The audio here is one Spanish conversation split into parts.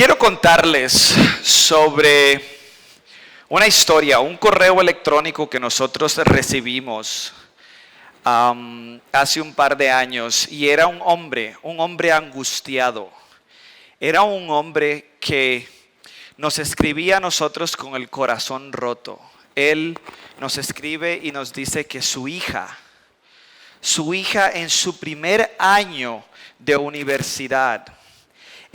Quiero contarles sobre una historia, un correo electrónico que nosotros recibimos hace un par de años, y era un hombre angustiado. Era un hombre que nos escribía a nosotros con el corazón roto. Él nos escribe y nos dice que su hija en su primer año de universidad,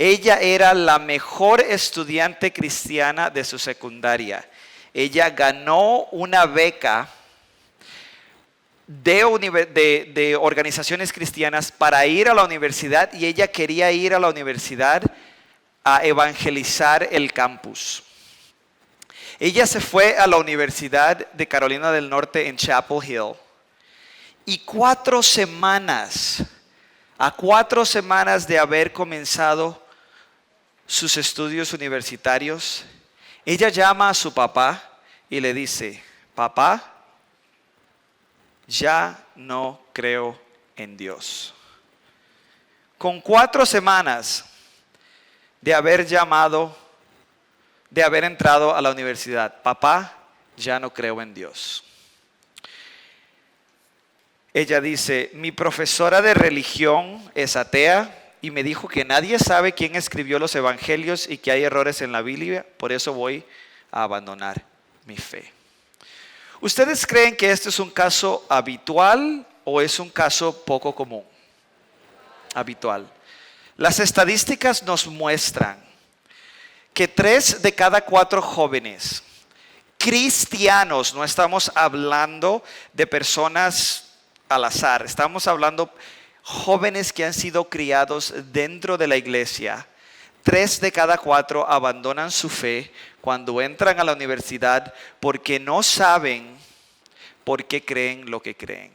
ella era la mejor estudiante cristiana de su secundaria. Ella ganó una beca de organizaciones cristianas para ir a la universidad, y ella quería ir a la universidad a evangelizar el campus. Ella se fue a la Universidad de Carolina del Norte en Chapel Hill, y 4 semanas de haber comenzado sus estudios universitarios, ella llama a su papá y le dice: papá, ya no creo en Dios. Con 4 semanas de haber entrado a la universidad: papá, ya no creo en Dios. Ella dice: mi profesora de religión es atea y me dijo que nadie sabe quién escribió los evangelios y que hay errores en la Biblia, por eso voy a abandonar mi fe. ¿Ustedes creen que este es un caso habitual o es un caso poco común? Habitual. Las estadísticas nos muestran que 3 de cada 4 jóvenes cristianos, no estamos hablando de personas al azar, estamos hablando jóvenes que han sido criados dentro de la iglesia, 3 de cada 4 abandonan su fe cuando entran a la universidad porque no saben por qué creen lo que creen.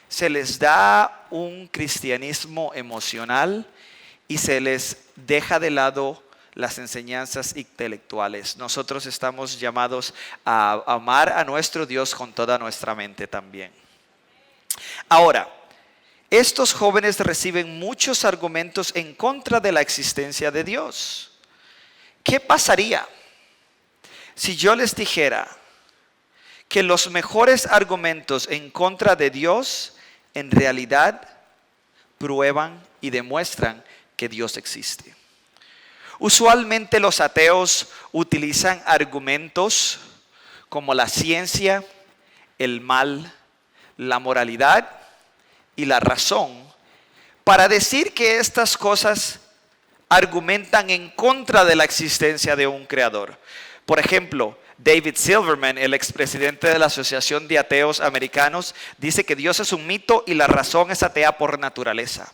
Se les da un cristianismo emocional y se les deja de lado las enseñanzas intelectuales. Nosotros estamos llamados a amar a nuestro Dios con toda nuestra mente también. Ahora, estos jóvenes reciben muchos argumentos en contra de la existencia de Dios. ¿Qué pasaría si yo les dijera que los mejores argumentos en contra de Dios en realidad prueban y demuestran que Dios existe? Usualmente los ateos utilizan argumentos como la ciencia, el mal, la moralidad y la razón para decir que estas cosas argumentan en contra de la existencia de un creador. Por ejemplo, David Silverman, el expresidente de la Asociación de Ateos Americanos, dice que Dios es un mito y la razón es atea por naturaleza.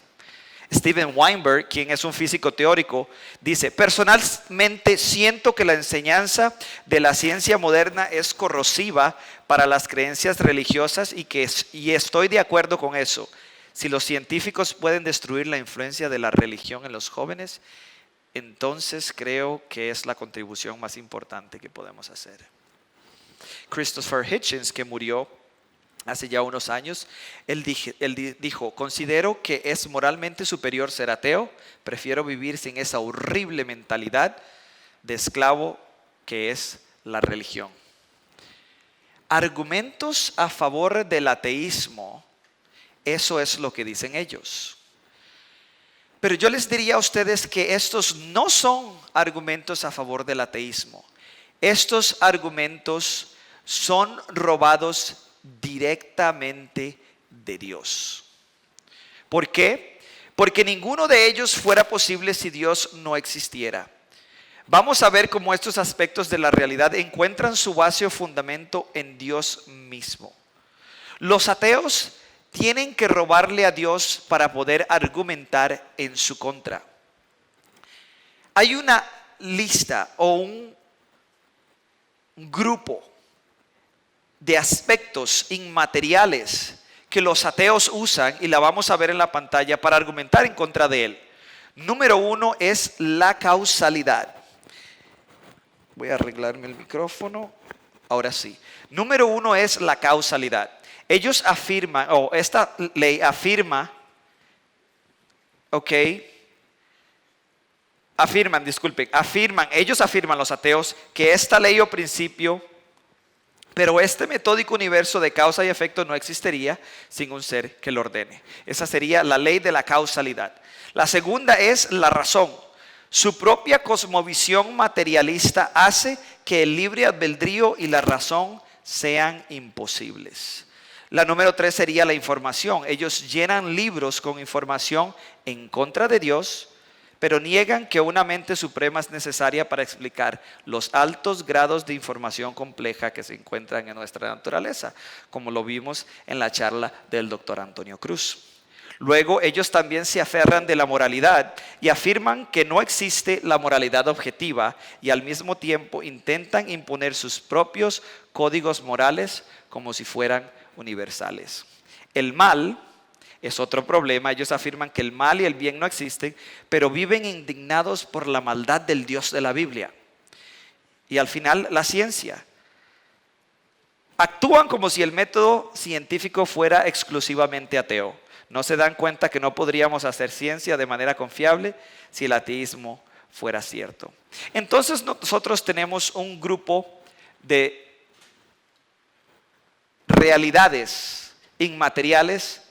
Steven Weinberg, quien es un físico teórico, dice: personalmente siento que la enseñanza de la ciencia moderna es corrosiva para las creencias religiosas y estoy de acuerdo con eso. Si los científicos pueden destruir la influencia de la religión en los jóvenes, entonces creo que es la contribución más importante que podemos hacer. Christopher Hitchens, que murió hace ya unos años, él dijo: considero que es moralmente superior ser ateo, prefiero vivir sin esa horrible mentalidad de esclavo que es la religión. Argumentos a favor del ateísmo, eso es lo que dicen ellos. Pero yo les diría a ustedes que estos no son argumentos a favor del ateísmo. Estos argumentos son robados directamente de Dios. ¿Por qué? Porque ninguno de ellos fuera posible si Dios no existiera. Vamos a ver cómo estos aspectos de la realidad encuentran su base o fundamento en Dios mismo. Los ateos tienen que robarle a Dios para poder argumentar en su contra. Hay una lista o un grupo de aspectos inmateriales que los ateos usan, y la vamos a ver en la pantalla, para argumentar en contra de él. Número 1 es la causalidad. Voy a arreglarme el micrófono. Ahora sí. Número 1 es la causalidad. Ellos afirman, esta ley afirma, ellos afirman los ateos que esta ley o principio, pero este metódico universo de causa y efecto no existiría sin un ser que lo ordene. Esa sería la ley de la causalidad. La segunda es la razón. Su propia cosmovisión materialista hace que el libre albedrío y la razón sean imposibles. La número 3 sería la información. Ellos llenan libros con información en contra de Dios, pero niegan que una mente suprema es necesaria para explicar los altos grados de información compleja que se encuentran en nuestra naturaleza, como lo vimos en la charla del doctor Antonio Cruz. Luego, ellos también se aferran de la moralidad y afirman que no existe la moralidad objetiva y al mismo tiempo intentan imponer sus propios códigos morales como si fueran universales. El mal es otro problema. Ellos afirman que el mal y el bien no existen, pero viven indignados por la maldad del Dios de la Biblia. Y al final, la ciencia. Actúan como si el método científico fuera exclusivamente ateo. No se dan cuenta que no podríamos hacer ciencia de manera confiable si el ateísmo fuera cierto. Entonces nosotros tenemos un grupo de realidades inmateriales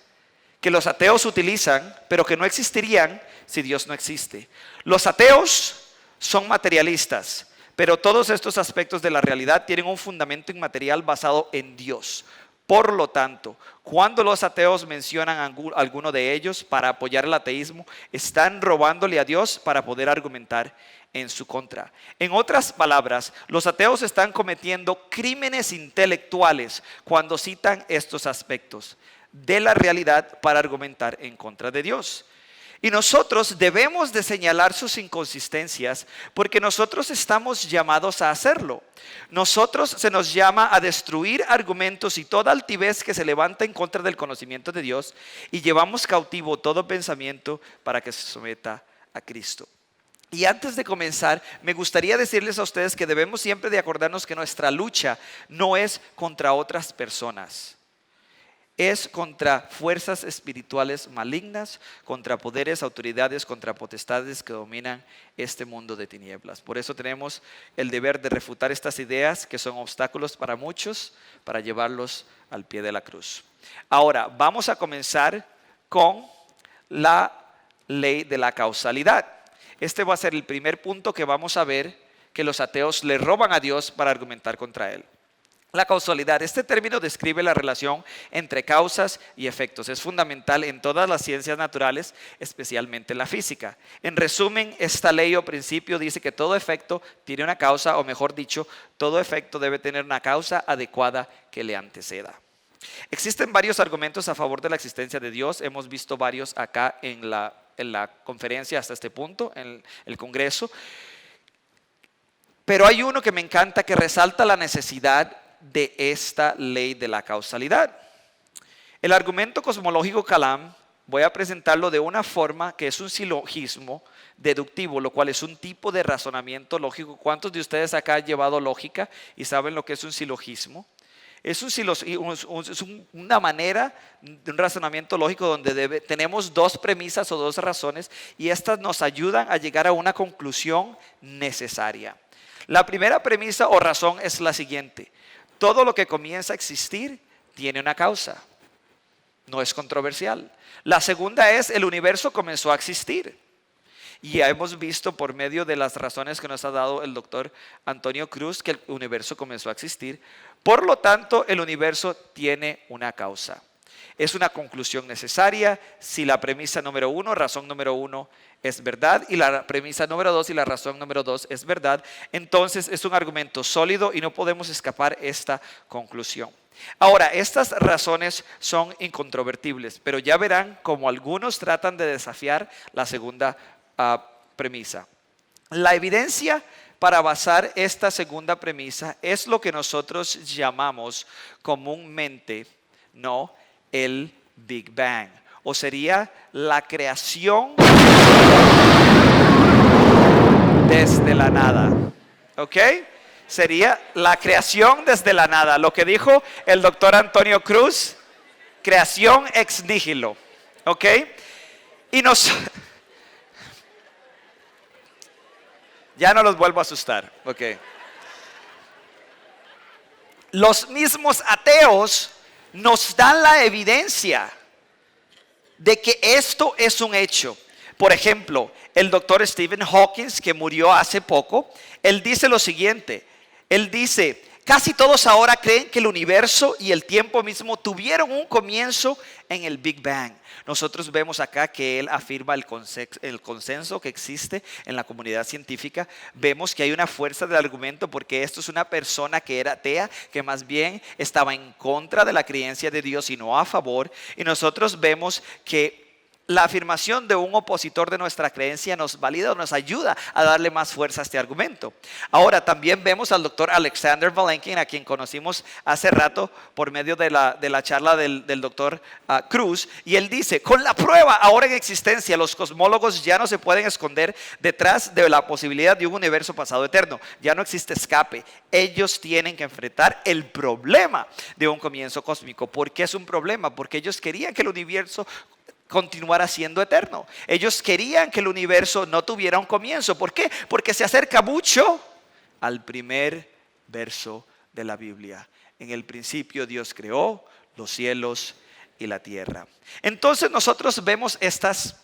que los ateos utilizan, pero que no existirían si Dios no existe. Los ateos son materialistas, pero todos estos aspectos de la realidad tienen un fundamento inmaterial basado en Dios. Por lo tanto, cuando los ateos mencionan alguno de ellos para apoyar el ateísmo, están robándole a Dios para poder argumentar en su contra. En otras palabras, los ateos están cometiendo crímenes intelectuales cuando citan estos aspectos de la realidad para argumentar en contra de Dios. Y nosotros debemos de señalar sus inconsistencias porque nosotros estamos llamados a hacerlo. Nosotros se nos llama a destruir argumentos y toda altivez que se levanta en contra del conocimiento de Dios y llevamos cautivo todo pensamiento para que se someta a Cristo. Y antes de comenzar, me gustaría decirles a ustedes que debemos siempre de acordarnos que nuestra lucha no es contra otras personas. Es contra fuerzas espirituales malignas, contra poderes, autoridades, contra potestades que dominan este mundo de tinieblas. Por eso tenemos el deber de refutar estas ideas que son obstáculos para muchos, para llevarlos al pie de la cruz. Ahora, vamos a comenzar con la ley de la causalidad. Este va a ser el primer punto que vamos a ver que los ateos le roban a Dios para argumentar contra él. La causalidad, este término describe la relación entre causas y efectos. Es fundamental en todas las ciencias naturales, especialmente la física. En resumen, esta ley o principio dice que todo efecto tiene una causa, o mejor dicho, todo efecto debe tener una causa adecuada que le anteceda. Existen varios argumentos a favor de la existencia de Dios. Hemos visto varios acá en la conferencia hasta este punto, en el Congreso. Pero hay uno que me encanta que resalta la necesidad de esta ley de la causalidad. El argumento cosmológico Kalam, voy a presentarlo de una forma que es un silogismo deductivo, lo cual es un tipo de razonamiento lógico. ¿Cuántos de ustedes acá han llevado lógica y saben lo que es un silogismo? Es una manera de un razonamiento lógico donde tenemos dos premisas o dos razones y estas nos ayudan a llegar a una conclusión necesaria. La primera premisa o razón es la siguiente: todo lo que comienza a existir tiene una causa. No es controversial. La segunda es: el universo comenzó a existir. Y ya hemos visto por medio de las razones que nos ha dado el doctor Antonio Cruz que el universo comenzó a existir. Por lo tanto, el universo tiene una causa. Es una conclusión necesaria si la premisa número 1, razón número 1 es verdad y la premisa número 2 y la razón número 2 es verdad. Entonces es un argumento sólido y no podemos escapar esta conclusión. Ahora, estas razones son incontrovertibles, pero ya verán cómo algunos tratan de desafiar la segunda premisa. La evidencia para basar esta segunda premisa es lo que nosotros llamamos comúnmente, el Big Bang, o sería la creación desde la nada. ¿Ok? Sería la creación desde la nada. Lo que dijo el doctor Antonio Cruz, creación ex nihilo. ¿Ok? Y Ya no los vuelvo a asustar. Ok. Los mismos ateos nos dan la evidencia de que esto es un hecho. Por ejemplo, el doctor Stephen Hawking, que murió hace poco, él dice lo siguiente. Él dice, casi todos ahora creen que el universo y el tiempo mismo tuvieron un comienzo en el Big Bang. Nosotros vemos acá que él afirma el consenso que existe en la comunidad científica. Vemos que hay una fuerza del argumento porque esto es una persona que era atea, que más bien estaba en contra de la creencia de Dios y no a favor. Y nosotros vemos que la afirmación de un opositor de nuestra creencia nos valida o nos ayuda a darle más fuerza a este argumento. Ahora también vemos al doctor Alexander Vilenkin, a quien conocimos hace rato por medio de la charla del doctor Cruz, y él dice, con la prueba ahora en existencia, los cosmólogos ya no se pueden esconder detrás de la posibilidad de un universo pasado eterno. Ya no existe escape. Ellos tienen que enfrentar el problema de un comienzo cósmico. ¿Por qué es un problema? Porque ellos querían que el universo continuara siendo eterno. Ellos querían que el universo no tuviera un comienzo. ¿Por qué? Porque se acerca mucho al primer verso de la Biblia. En el principio Dios creó los cielos y la tierra. Entonces nosotros vemos estas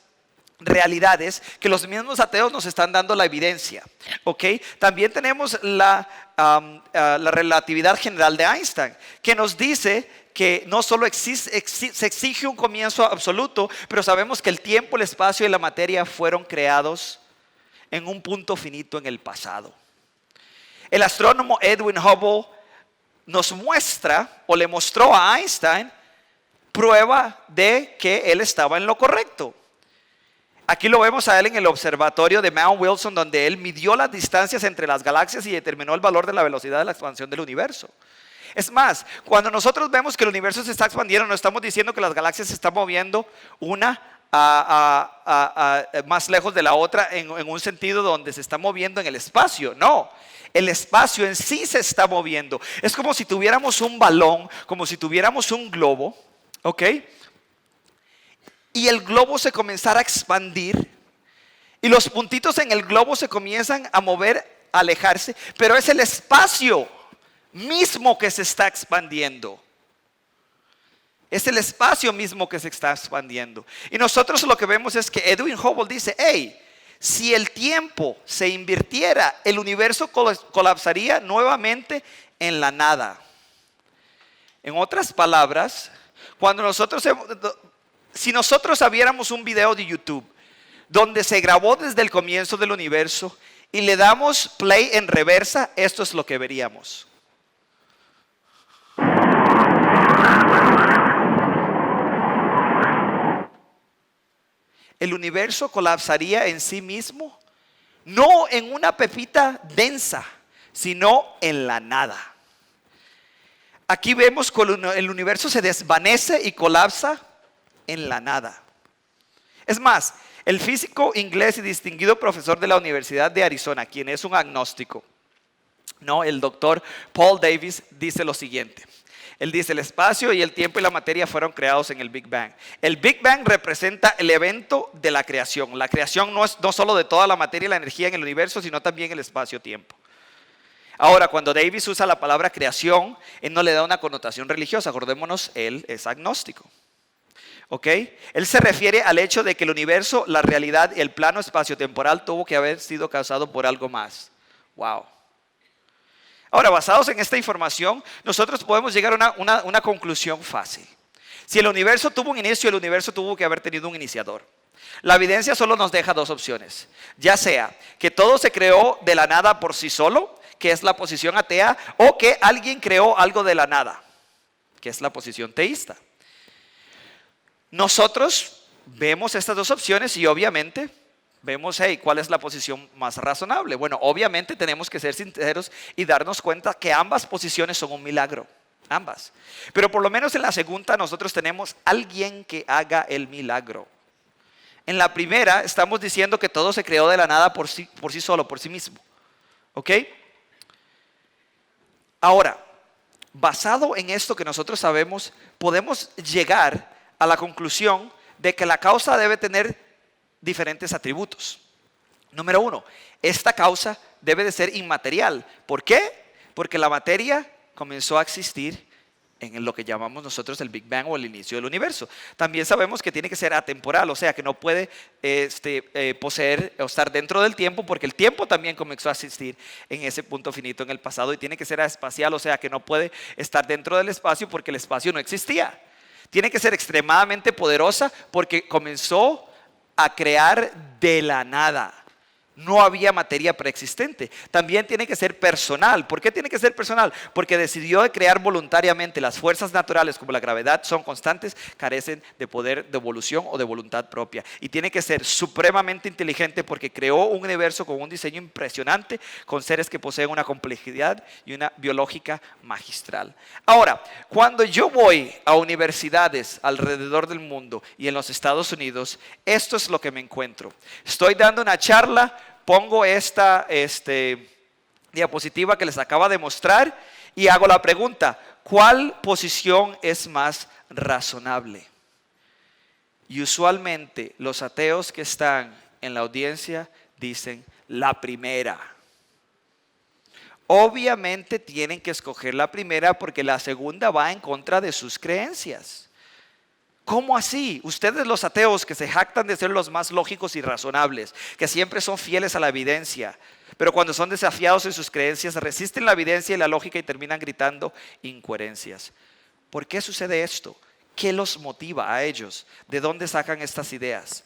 realidades que los mismos ateos nos están dando la evidencia. ¿Ok? También tenemos la relatividad general de Einstein, que nos dice que no solo se exige un comienzo absoluto, pero sabemos que el tiempo, el espacio y la materia fueron creados en un punto finito en el pasado. El astrónomo Edwin Hubble nos muestra o le mostró a Einstein prueba de que él estaba en lo correcto. Aquí lo vemos a él en el observatorio de Mount Wilson, donde él midió las distancias entre las galaxias y determinó el valor de la velocidad de la expansión del universo. Es más, cuando nosotros vemos que el universo se está expandiendo, no estamos diciendo que las galaxias se están moviendo una más lejos de la otra en un sentido donde se está moviendo en el espacio. No, el espacio en sí se está moviendo. Es como si tuviéramos un balón, como si tuviéramos un globo, ¿ok? Y el globo se comenzara a expandir y los puntitos en el globo se comienzan a mover, a alejarse, pero es el espacio mismo que se está expandiendo. Es el espacio mismo que se está expandiendo. Y nosotros lo que vemos es que Edwin Hubble dice, hey, si el tiempo se invirtiera, el universo colapsaría nuevamente en la nada. En otras palabras, si nosotros viéramos un video de YouTube donde se grabó desde el comienzo del universo y le damos play en reversa, esto es lo que veríamos. El universo colapsaría en sí mismo, no en una pepita densa, sino en la nada. Aquí vemos que el universo se desvanece y colapsa en la nada. Es más, el físico inglés y distinguido profesor de la Universidad de Arizona, quien es un agnóstico, el doctor Paul Davies, dice lo siguiente. Él dice, el espacio y el tiempo y la materia fueron creados en el Big Bang. El Big Bang representa el evento de la creación. La creación no es no solo de toda la materia y la energía en el universo, sino también el espacio-tiempo. Ahora, cuando Davies usa la palabra creación, él no le da una connotación religiosa. Acordémonos, él es agnóstico. ¿Ok? Él se refiere al hecho de que el universo, la realidad y el plano espacio-temporal tuvo que haber sido causado por algo más. Wow. Ahora, basados en esta información, nosotros podemos llegar a una conclusión fácil. Si el universo tuvo un inicio, el universo tuvo que haber tenido un iniciador. La evidencia solo nos deja dos opciones. Ya sea que todo se creó de la nada por sí solo, que es la posición atea, o que alguien creó algo de la nada, que es la posición teísta. Nosotros vemos estas dos opciones y obviamente vemos, ¿cuál es la posición más razonable? Bueno, obviamente tenemos que ser sinceros y darnos cuenta que ambas posiciones son un milagro, ambas. Pero por lo menos en la segunda nosotros tenemos alguien que haga el milagro. En la primera estamos diciendo que todo se creó de la nada por sí solo, por sí mismo. ¿Ok? Ahora, basado en esto que nosotros sabemos, podemos llegar a la conclusión de que la causa debe tener diferentes atributos. Número uno, esta causa debe de ser inmaterial. ¿Por qué? Porque la materia comenzó a existir en lo que llamamos nosotros el Big Bang o el inicio del universo. También sabemos que tiene que ser atemporal, o sea, que no puede poseer o estar dentro del tiempo, porque el tiempo también comenzó a existir en ese punto finito en el pasado, y tiene que ser espacial, o sea, que no puede estar dentro del espacio porque el espacio no existía. Tiene que ser extremadamente poderosa porque comenzó a crear de la nada. No había materia preexistente. También tiene que ser personal. ¿Por qué tiene que ser personal? Porque decidió crear voluntariamente. Las fuerzas naturales como la gravedad son constantes, carecen de poder de evolución o de voluntad propia. Y tiene que ser supremamente inteligente porque creó un universo con un diseño impresionante, con seres que poseen una complejidad y una biológica magistral. Ahora, cuando yo voy a universidades alrededor del mundo y en los Estados Unidos, esto es lo que me encuentro. Estoy dando una charla. Pongo esta diapositiva que les acaba de mostrar y hago la pregunta: ¿cuál posición es más razonable? Y usualmente los ateos que están en la audiencia dicen la primera. Obviamente tienen que escoger la primera porque la segunda va en contra de sus creencias. ¿Cómo así? Ustedes los ateos que se jactan de ser los más lógicos y razonables, que siempre son fieles a la evidencia, pero cuando son desafiados en sus creencias resisten la evidencia y la lógica y terminan gritando incoherencias. ¿Por qué sucede esto? ¿Qué los motiva a ellos? ¿De dónde sacan estas ideas?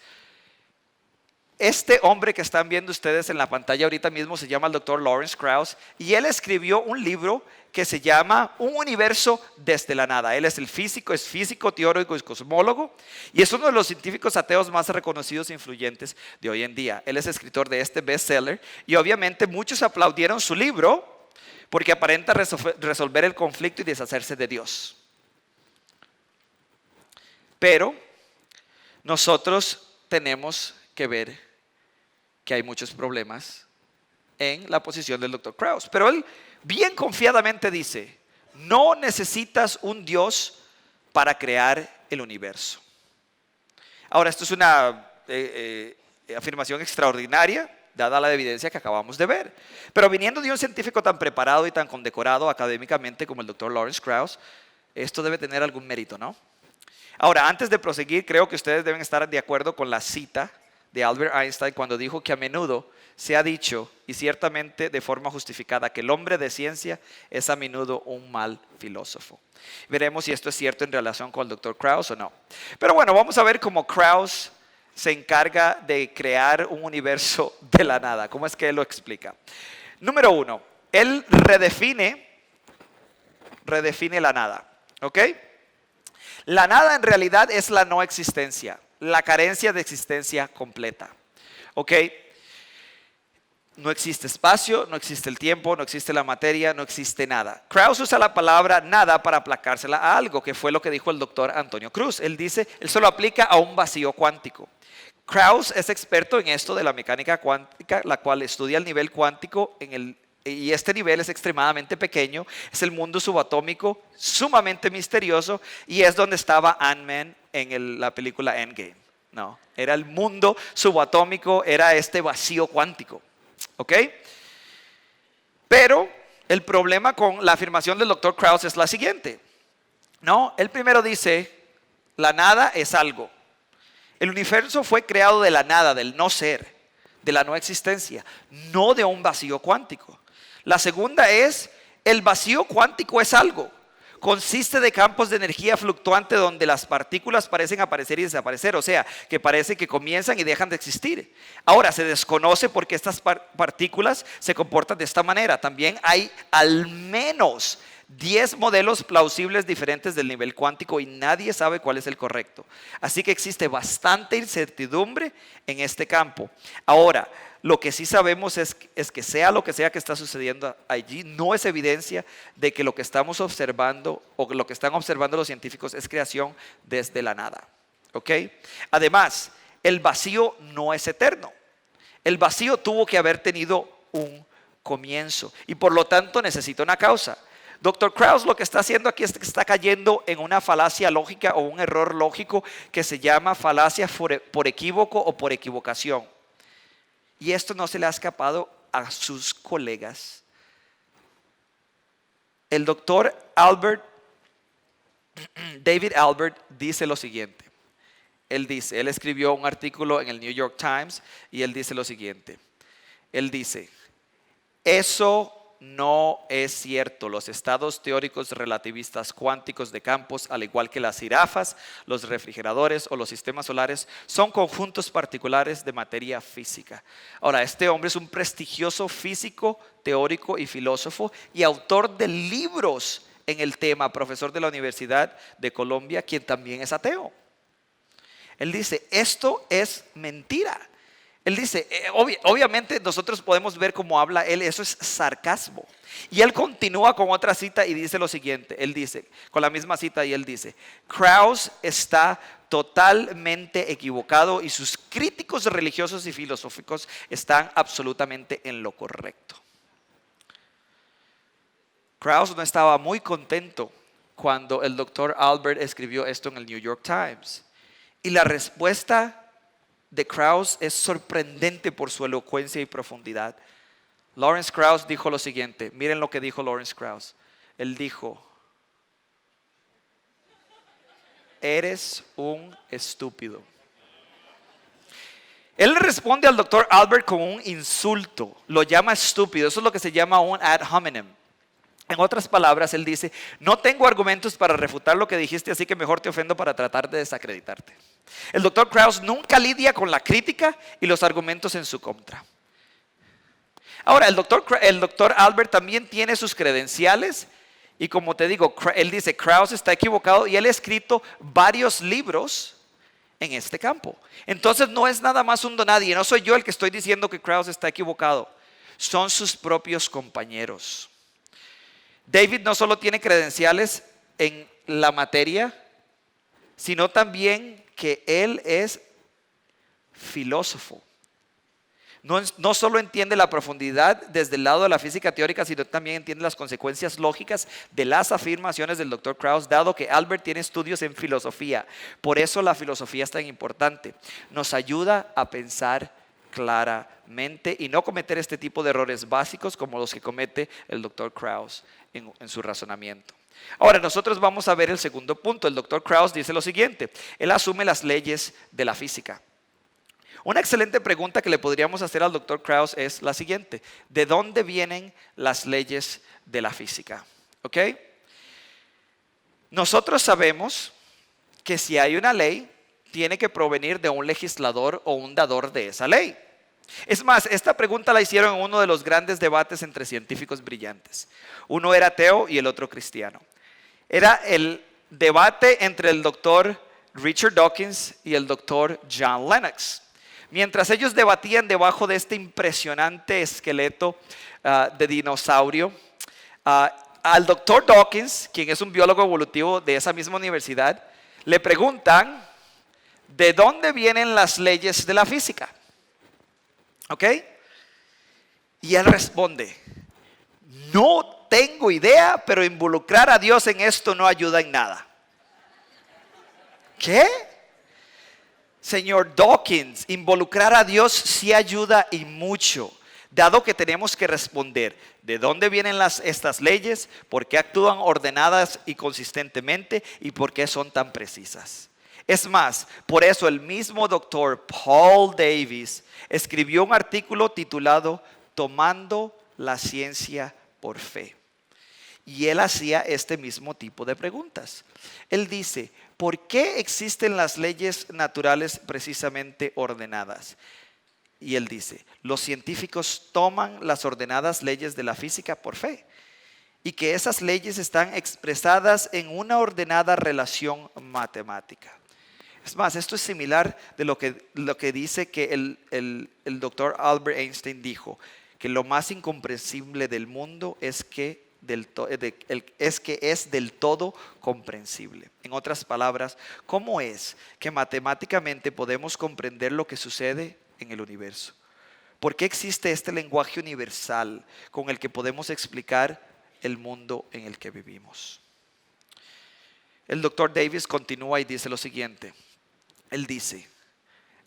Este hombre que están viendo ustedes en la pantalla ahorita mismo se llama el Dr. Lawrence Krauss, y él escribió un libro que se llama Un universo desde la nada. Él es físico, teórico y cosmólogo, y es uno de los científicos ateos más reconocidos e influyentes de hoy en día. Él es escritor de este bestseller, y obviamente muchos aplaudieron su libro porque aparenta resolver el conflicto y deshacerse de Dios. Pero nosotros tenemos que ver que hay muchos problemas en la posición del Dr. Krauss. Pero él bien confiadamente dice: no necesitas un Dios para crear el universo. Ahora, esto es una afirmación extraordinaria, dada la evidencia que acabamos de ver. Pero viniendo de un científico tan preparado y tan condecorado académicamente como el Dr. Lawrence Krauss, esto debe tener algún mérito, ¿no? Ahora, antes de proseguir, creo que ustedes deben estar de acuerdo con la cita de Albert Einstein cuando dijo que a menudo se ha dicho, y ciertamente de forma justificada, que el hombre de ciencia es a menudo un mal filósofo. Veremos si esto es cierto en relación con el Dr. Krauss o no. Pero bueno, vamos a ver cómo Krauss se encarga de crear un universo de la nada. ¿Cómo es que él lo explica? Número uno, él redefine la nada. ¿Ok? La nada en realidad es la no existencia, la carencia de existencia completa. ¿Ok? No existe espacio, no existe el tiempo, no existe la materia, no existe nada. Krauss usa la palabra nada para aplacársela a algo, que fue lo que dijo el doctor Antonio Cruz. Él dice, él solo aplica a un vacío cuántico. Krauss es experto en esto de la mecánica cuántica, la cual estudia el nivel cuántico y este nivel es extremadamente pequeño, es el mundo subatómico sumamente misterioso, y es donde estaba Ant-Man en la película Endgame. No, era el mundo subatómico, era este vacío cuántico. ¿Ok? Pero el problema con la afirmación del Dr. Krauss es la siguiente. No, él primero dice, la nada es algo. El universo fue creado de la nada, del no ser, de la no existencia, no de un vacío cuántico. La segunda es, el vacío cuántico es algo. Consiste de campos de energía fluctuante donde las partículas parecen aparecer y desaparecer, o sea, que parece que comienzan y dejan de existir. Ahora, se desconoce por qué estas partículas se comportan de esta manera. También hay al menos 10 modelos plausibles diferentes del nivel cuántico y nadie sabe cuál es el correcto. Así que existe bastante incertidumbre en este campo. Ahora, lo que sí sabemos es que sea lo que sea que está sucediendo allí, no es evidencia de que lo que estamos observando o lo que están observando los científicos es creación desde la nada. ¿Ok? Además, el vacío no es eterno. El vacío tuvo que haber tenido un comienzo y por lo tanto necesita una causa. Dr. Krauss lo que está haciendo aquí es que está cayendo en una falacia lógica o un error lógico que se llama falacia por equívoco o por equivocación. Y esto no se le ha escapado a sus colegas. El doctor David Albert dice lo siguiente. Él escribió un artículo en el New York Times y él dice lo siguiente. Él dice, eso no es cierto. Los estados teóricos relativistas cuánticos de campos, al igual que las jirafas, los refrigeradores o los sistemas solares, son conjuntos particulares de materia física. Ahora, este hombre es un prestigioso físico, teórico y filósofo y autor de libros en el tema, profesor de la Universidad de Colombia, quien también es ateo. Él dice, esto es mentira. Él dice, obviamente nosotros podemos ver cómo habla él, eso es sarcasmo. Y él continúa con otra cita y dice lo siguiente, él dice, con la misma cita y él dice, Krauss está totalmente equivocado y sus críticos religiosos y filosóficos están absolutamente en lo correcto. Krauss no estaba muy contento cuando el doctor Albert escribió esto en el New York Times. Y la respuesta de Krauss es sorprendente por su elocuencia y profundidad. Lawrence Krauss dijo lo siguiente, miren lo que dijo Lawrence Krauss. Él dijo, eres un estúpido. Él le responde al doctor Albert con un insulto, lo llama estúpido, eso es lo que se llama un ad hominem. En otras palabras, él dice, no tengo argumentos para refutar lo que dijiste, así que mejor te ofendo para tratar de desacreditarte. El doctor Krauss nunca lidia con la crítica y los argumentos en su contra. Ahora, el doctor Albert también tiene sus credenciales y como te digo, él dice, Krauss está equivocado y él ha escrito varios libros en este campo. Entonces no es nada más un donadie, no soy yo el que estoy diciendo que Krauss está equivocado, son sus propios compañeros. David no solo tiene credenciales en la materia, sino también que él es filósofo. No solo entiende la profundidad desde el lado de la física teórica, sino también entiende las consecuencias lógicas de las afirmaciones del Dr. Krauss, dado que Albert tiene estudios en filosofía. Por eso la filosofía es tan importante. Nos ayuda a pensar claramente y no cometer este tipo de errores básicos como los que comete el Dr. Krauss en su razonamiento. Ahora nosotros vamos a ver el segundo punto. El Dr. Krauss dice lo siguiente, él asume las leyes de la física. Una excelente pregunta que le podríamos hacer al Dr. Krauss es la siguiente, ¿de dónde vienen las leyes de la física? ¿Ok? Nosotros sabemos que si hay una ley, tiene que provenir de un legislador o un dador de esa ley. Es más, esta pregunta la hicieron en uno de los grandes debates entre científicos brillantes. Uno era ateo y el otro cristiano. Era el debate entre el doctor Richard Dawkins y el doctor John Lennox. Mientras ellos debatían debajo de este impresionante esqueleto de dinosaurio, al doctor Dawkins, quien es un biólogo evolutivo de esa misma universidad, le preguntan, ¿de dónde vienen las leyes de la física? ¿Ok? Y él responde, no tengo idea, pero involucrar a Dios en esto no ayuda en nada. ¿Qué? Señor Dawkins, involucrar a Dios sí ayuda y mucho, dado que tenemos que responder de dónde vienen estas leyes, por qué actúan ordenadas y consistentemente y por qué son tan precisas. Es más, por eso el mismo doctor Paul Davies escribió un artículo titulado Tomando la ciencia por fe. Y él hacía este mismo tipo de preguntas. Él dice, ¿por qué existen las leyes naturales precisamente ordenadas? Y él dice, los científicos toman las ordenadas leyes de la física por fe. Y que esas leyes están expresadas en una ordenada relación matemática. Es más, esto es similar de lo que dice que el doctor Albert Einstein dijo, que lo más incomprensible del mundo es que es del todo comprensible. En otras palabras, ¿cómo es que matemáticamente podemos comprender lo que sucede en el universo? ¿Por qué existe este lenguaje universal con el que podemos explicar el mundo en el que vivimos? El doctor Davis continúa y dice lo siguiente. Él dice,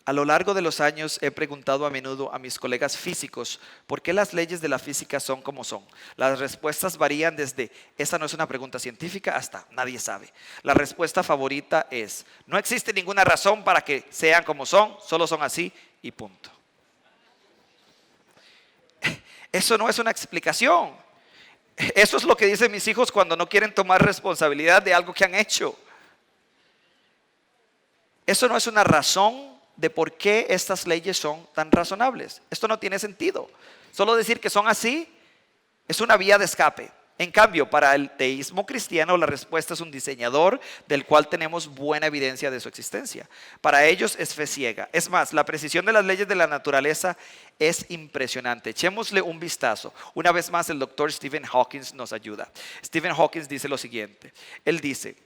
A lo largo de los años he preguntado a menudo a mis colegas físicos por qué las leyes de la física son como son. Las respuestas varían desde esta no es una pregunta científica hasta nadie sabe. La respuesta favorita es no existe ninguna razón para que sean como son, solo son así y punto. Eso no es una explicación. Eso es lo que dicen mis hijos cuando no quieren tomar responsabilidad de algo que han hecho. Eso no es una razón de por qué estas leyes son tan razonables. Esto no tiene sentido. Solo decir que son así es una vía de escape. En cambio, para el teísmo cristiano la respuesta es un diseñador del cual tenemos buena evidencia de su existencia. Para ellos es fe ciega. Es más, la precisión de las leyes de la naturaleza es impresionante. Echémosle un vistazo. Una vez más el doctor Stephen Hawking nos ayuda. Stephen Hawking dice lo siguiente. Él dice,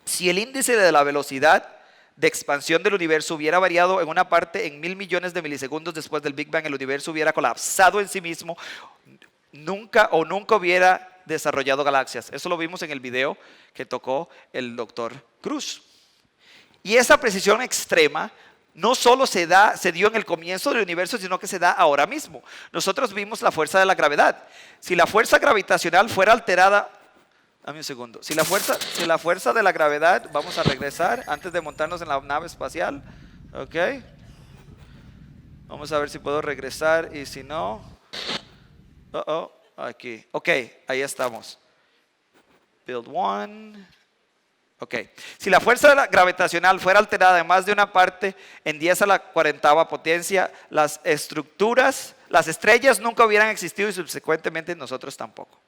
si el índice de la velocidad de expansión del universo hubiera variado en una parte en 1.000 millones de milisegundos después del Big Bang, el universo hubiera colapsado en sí mismo, nunca hubiera desarrollado galaxias. Eso lo vimos en el video que tocó el doctor Cruz. Y esa precisión extrema no solo se dio en el comienzo del universo, sino que se da ahora mismo. Nosotros vimos la fuerza de la gravedad. Si la fuerza gravitacional fuera alterada, dame un segundo. Si la fuerza de la gravedad, vamos a regresar antes de montarnos en la nave espacial. Ok. Vamos a ver si puedo regresar y si no. Aquí. Ok, ahí estamos. Build one. Ok. Si la fuerza gravitacional fuera alterada en más de una parte en 10 a la 40ª potencia, las estrellas nunca hubieran existido y subsecuentemente nosotros tampoco.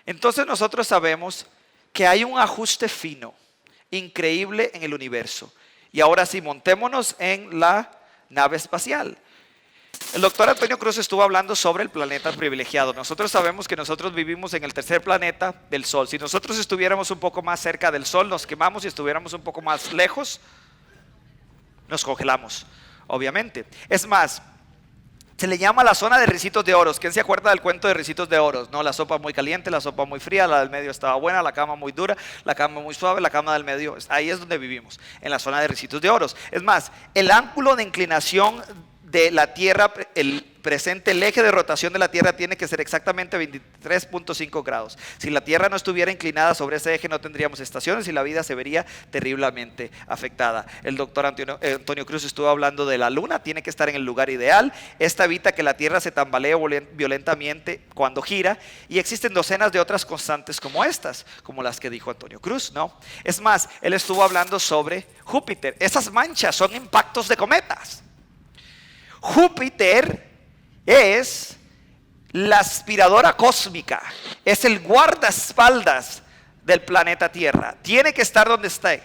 Entonces nosotros sabemos que hay un ajuste fino, increíble en el universo. Y ahora sí, montémonos en la nave espacial. El doctor Antonio Cruz estuvo hablando sobre el planeta privilegiado. Nosotros sabemos que nosotros vivimos en el tercer planeta del Sol. Si nosotros estuviéramos un poco más cerca del Sol, nos quemamos. Si estuviéramos un poco más lejos, nos congelamos, obviamente. Es más, se le llama la zona de ricitos de oros. ¿Quién se acuerda del cuento de ricitos de oros? No, la sopa muy caliente, la sopa muy fría, la del medio estaba buena, la cama muy dura, la cama muy suave, la cama del medio. Ahí es donde vivimos, en la zona de ricitos de oros. Es más, el ángulo de inclinación de la Tierra, el eje de rotación de la Tierra tiene que ser exactamente 23.5 grados. Si la Tierra no estuviera inclinada sobre ese eje no tendríamos estaciones y la vida se vería terriblemente afectada. El doctor Antonio Cruz estuvo hablando de la Luna, tiene que estar en el lugar ideal. Esta evita que la Tierra se tambalee violentamente cuando gira, y existen docenas de otras constantes como estas, como las que dijo Antonio Cruz, ¿no? Es más, él estuvo hablando sobre Júpiter. Esas manchas son impactos de cometas. Júpiter es la aspiradora cósmica, es el guardaespaldas del planeta Tierra. Tiene que estar donde esté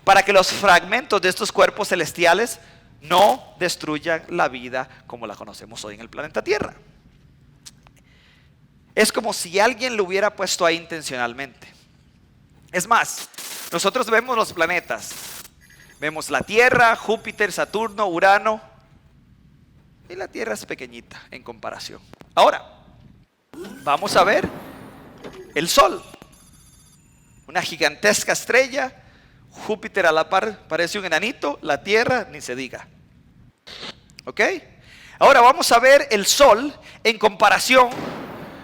para que los fragmentos de estos cuerpos celestiales no destruyan la vida como la conocemos hoy en el planeta Tierra. Es como si alguien lo hubiera puesto ahí intencionalmente. Es más, nosotros vemos los planetas, vemos la Tierra, Júpiter, Saturno, Urano, y la Tierra es pequeñita en comparación. Ahora, vamos a ver el Sol. Una gigantesca estrella. Júpiter a la par parece un enanito. La Tierra ni se diga. ¿Ok? Ahora vamos a ver el Sol en comparación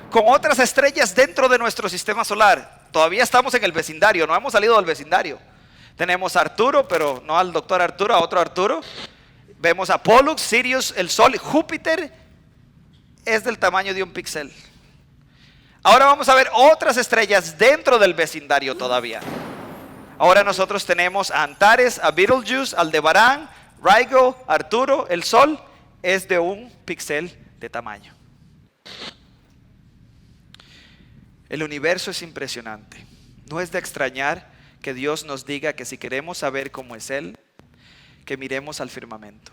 con otras estrellas dentro de nuestro sistema solar. Todavía estamos en el vecindario, no hemos salido del vecindario. Tenemos a Arturo, pero no al doctor Arturo, a otro Arturo. Vemos a Pollux, Sirius, el Sol. Júpiter es del tamaño de un píxel. Ahora vamos a ver otras estrellas dentro del vecindario todavía. Ahora nosotros tenemos a Antares, a Betelgeuse, Aldebarán, Rigel, Arturo. El Sol es de un píxel de tamaño. El universo es impresionante. No es de extrañar que Dios nos diga que si queremos saber cómo es Él, que miremos al firmamento.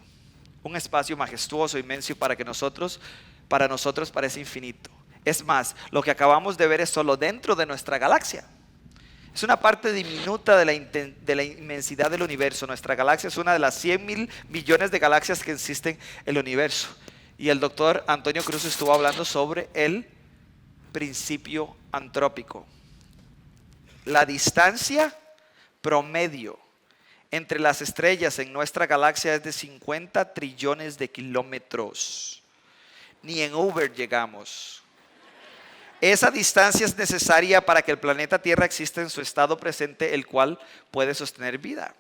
Un espacio majestuoso, inmenso para nosotros parece infinito. Es más, lo que acabamos de ver es solo dentro de nuestra galaxia. Es una parte diminuta de la inmensidad del universo. Nuestra galaxia es una de las 100.000 millones de galaxias que existen en el universo. Y el doctor Antonio Cruz estuvo hablando sobre el principio antrópico. La distancia promedio entre las estrellas en nuestra galaxia es de 50 trillones de kilómetros. Ni en Uber llegamos. Esa distancia es necesaria para que el planeta Tierra exista en su estado presente, el cual puede sostener vida.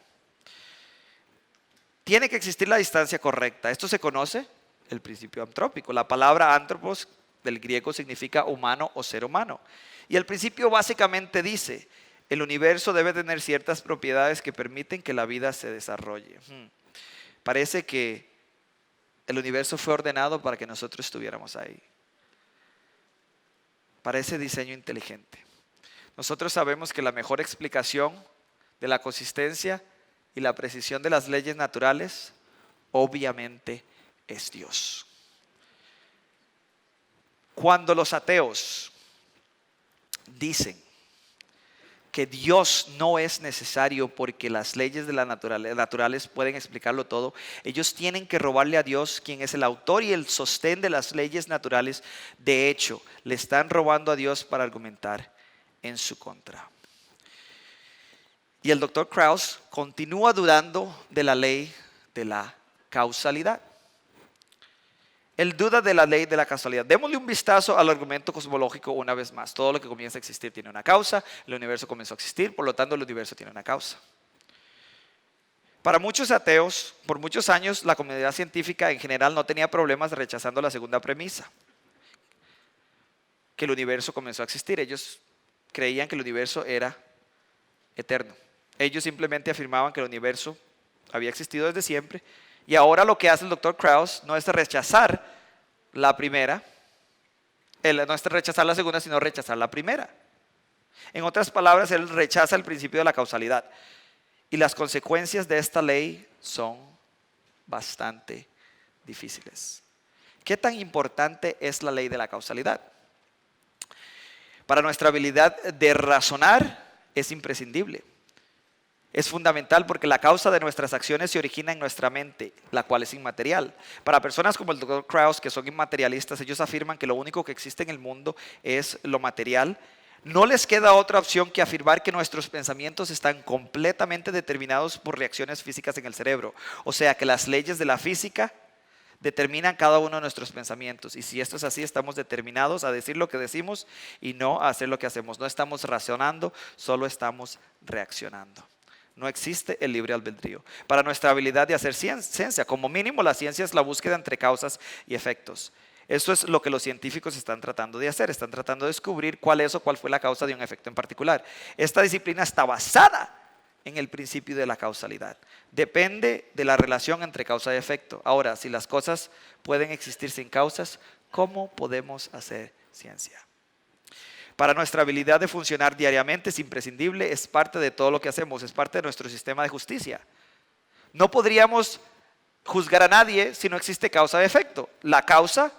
Tiene que existir la distancia correcta. Esto se conoce el principio antrópico. La palabra antropos del griego significa humano o ser humano. Y el principio básicamente dice: el universo debe tener ciertas propiedades que permiten que la vida se desarrolle. Parece que el universo fue ordenado para que nosotros estuviéramos ahí. Parece diseño inteligente. Nosotros sabemos que la mejor explicación de la consistencia y la precisión de las leyes naturales, obviamente, es Dios. Cuando los ateos dicen que Dios no es necesario porque las leyes de la naturales pueden explicarlo todo, ellos tienen que robarle a Dios, quien es el autor y el sostén de las leyes naturales. De hecho, le están robando a Dios para argumentar en su contra. Y el doctor Krauss continúa dudando de la ley de la causalidad. Él duda de la ley de la causalidad. Démosle un vistazo al argumento cosmológico una vez más. Todo lo que comienza a existir tiene una causa. El universo comenzó a existir, por lo tanto el universo tiene una causa. Para muchos ateos, por muchos años, la comunidad científica en general no tenía problemas rechazando la segunda premisa, que el universo comenzó a existir. Ellos creían que el universo era eterno. Ellos simplemente afirmaban que el universo había existido desde siempre. Y ahora lo que hace el doctor Krauss no es rechazar la primera, no es rechazar la segunda, sino rechazar la primera. En otras palabras, él rechaza el principio de la causalidad. Y las consecuencias de esta ley son bastante difíciles. ¿Qué tan importante es la ley de la causalidad? Para nuestra habilidad de razonar es imprescindible. Es fundamental porque la causa de nuestras acciones se origina en nuestra mente, la cual es inmaterial. Para personas como el Dr. Krauss, que son inmaterialistas, ellos afirman que lo único que existe en el mundo es lo material. No les queda otra opción que afirmar que nuestros pensamientos están completamente determinados por reacciones físicas en el cerebro. O sea, que las leyes de la física determinan cada uno de nuestros pensamientos. Y si esto es así, estamos determinados a decir lo que decimos y no a hacer lo que hacemos. No estamos razonando, solo estamos reaccionando. No existe el libre albedrío. Para nuestra habilidad de hacer ciencia, como mínimo la ciencia es la búsqueda entre causas y efectos. Esto es lo que los científicos están tratando de hacer. Están tratando de descubrir cuál fue la causa de un efecto en particular. Esta disciplina está basada en el principio de la causalidad. Depende de la relación entre causa y efecto. Ahora, si las cosas pueden existir sin causas, ¿cómo podemos hacer ciencia? Para nuestra habilidad de funcionar diariamente es imprescindible, es parte de todo lo que hacemos, es parte de nuestro sistema de justicia. No podríamos juzgar a nadie si no existe causa y efecto. La causa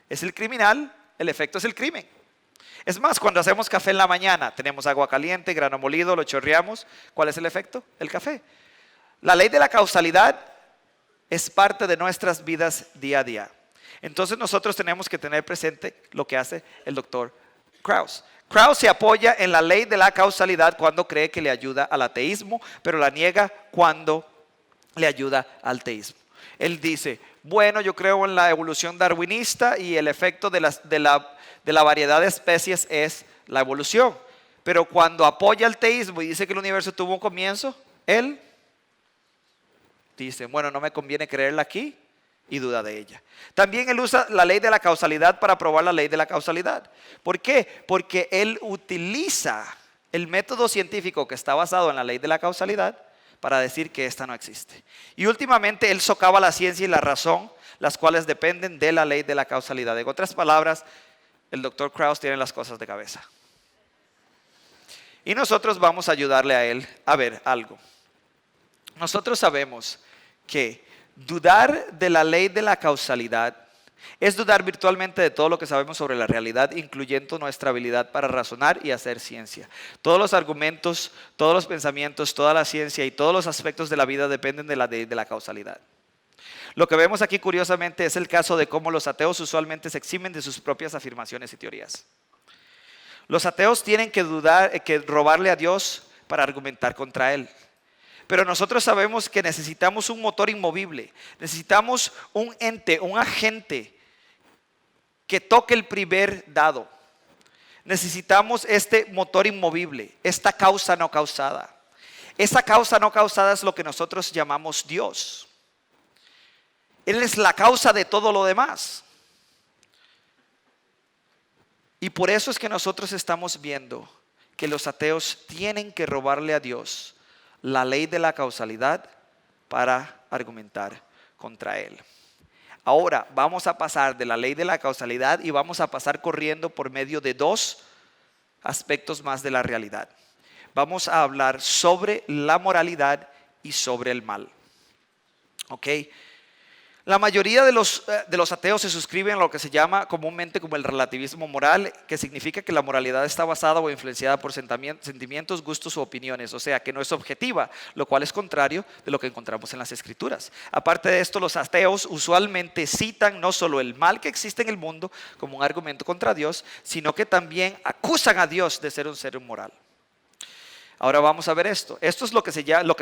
es el criminal, el efecto es el crimen. Es más, cuando hacemos café en la mañana, tenemos agua caliente, grano molido, lo chorreamos. ¿Cuál es el efecto? El café. La ley de la causalidad es parte de nuestras vidas día a día. Entonces nosotros tenemos que tener presente lo que hace el doctor Krauss. Krauss se apoya en la ley de la causalidad cuando cree que le ayuda al ateísmo, pero la niega cuando le ayuda al teísmo. Él dice, bueno, yo creo en la evolución darwinista y el efecto de la variedad de especies es la evolución. Pero cuando apoya el teísmo y dice que el universo tuvo un comienzo, él dice, bueno, no me conviene creerla aquí, y duda de ella. También él usa la ley de la causalidad para probar la ley de la causalidad. ¿Por qué? Porque él utiliza el método científico que está basado en la ley de la causalidad para decir que esta no existe. Y últimamente él socava la ciencia y la razón, las cuales dependen de la ley de la causalidad. En otras palabras, el doctor Krauss tiene las cosas de cabeza. Y nosotros vamos a ayudarle a él a ver algo. Nosotros sabemos que dudar de la ley de la causalidad es dudar virtualmente de todo lo que sabemos sobre la realidad, incluyendo nuestra habilidad para razonar y hacer ciencia. Todos los argumentos, todos los pensamientos, toda la ciencia y todos los aspectos de la vida dependen de la ley de la causalidad. Lo que vemos aquí curiosamente es el caso de cómo los ateos usualmente se eximen de sus propias afirmaciones y teorías. Los ateos tienen que robarle a Dios para argumentar contra él. Pero nosotros sabemos que necesitamos un motor inmovible, necesitamos un ente, un agente que toque el primer dado. Necesitamos este motor inmovible, esta causa no causada. Esa causa no causada es lo que nosotros llamamos Dios. Él es la causa de todo lo demás. Y por eso es que nosotros estamos viendo que los ateos tienen que robarle a Dios la ley de la causalidad para argumentar contra Él. Ahora vamos a pasar de la ley de la causalidad y vamos a pasar corriendo por medio de dos aspectos más de la realidad. Vamos a hablar sobre la moralidad y sobre el mal. ¿Ok? La mayoría de los ateos se suscriben a lo que se llama comúnmente como el relativismo moral, que significa que la moralidad está basada o influenciada por sentimientos, gustos u opiniones, o sea que no es objetiva, lo cual es contrario de lo que encontramos en las Escrituras. Aparte de esto, los ateos usualmente citan no solo el mal que existe en el mundo como un argumento contra Dios, sino que también acusan a Dios de ser un ser inmoral. Ahora vamos a ver esto. Esto es lo que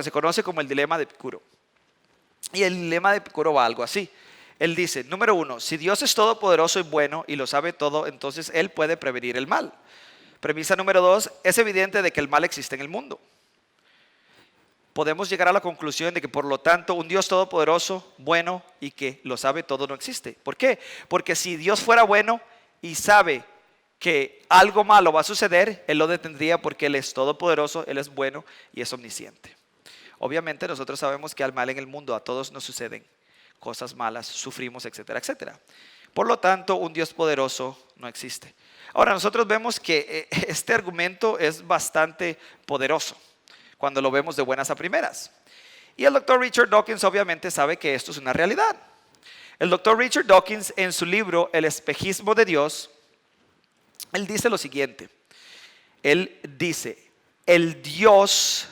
se conoce como el dilema de Epicuro. Y el dilema de Epicuro va algo así. Él dice, número 1, si Dios es todopoderoso y bueno y lo sabe todo, entonces Él puede prevenir el mal. Premisa número 2, es evidente de que el mal existe en el mundo. Podemos llegar a la conclusión de que por lo tanto un Dios todopoderoso, bueno y que lo sabe todo no existe. ¿Por qué? Porque si Dios fuera bueno y sabe que algo malo va a suceder, Él lo detendría porque Él es todopoderoso, Él es bueno y es omnisciente. Obviamente nosotros sabemos que al mal en el mundo a todos nos suceden cosas malas, sufrimos, etcétera, etcétera. Por lo tanto, un Dios poderoso no existe. Ahora nosotros vemos que este argumento es bastante poderoso cuando lo vemos de buenas a primeras. Y el doctor Richard Dawkins obviamente sabe que esto es una realidad. El doctor Richard Dawkins en su libro El espejismo de Dios, él dice lo siguiente. Él dice, el Dios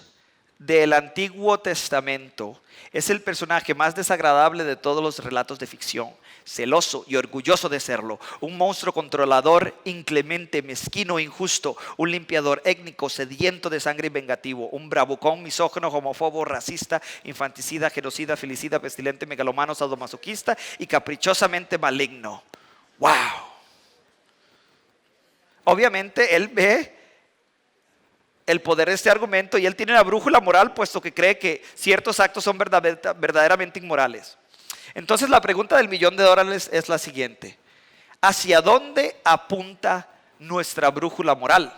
del Antiguo Testamento es el personaje más desagradable de todos los relatos de ficción, celoso y orgulloso de serlo, un monstruo controlador, inclemente, mezquino, injusto, un limpiador étnico, sediento de sangre y vengativo, un bravucón, misógino, homófobo, racista, infanticida, genocida, filicida, pestilente, megalomano, sadomasoquista y caprichosamente maligno. ¡Wow! Obviamente él ve el poder de este argumento y él tiene una brújula moral puesto que cree que ciertos actos son verdaderamente inmorales. Entonces la pregunta del $1.000.000 es la siguiente: ¿hacia dónde apunta nuestra brújula moral?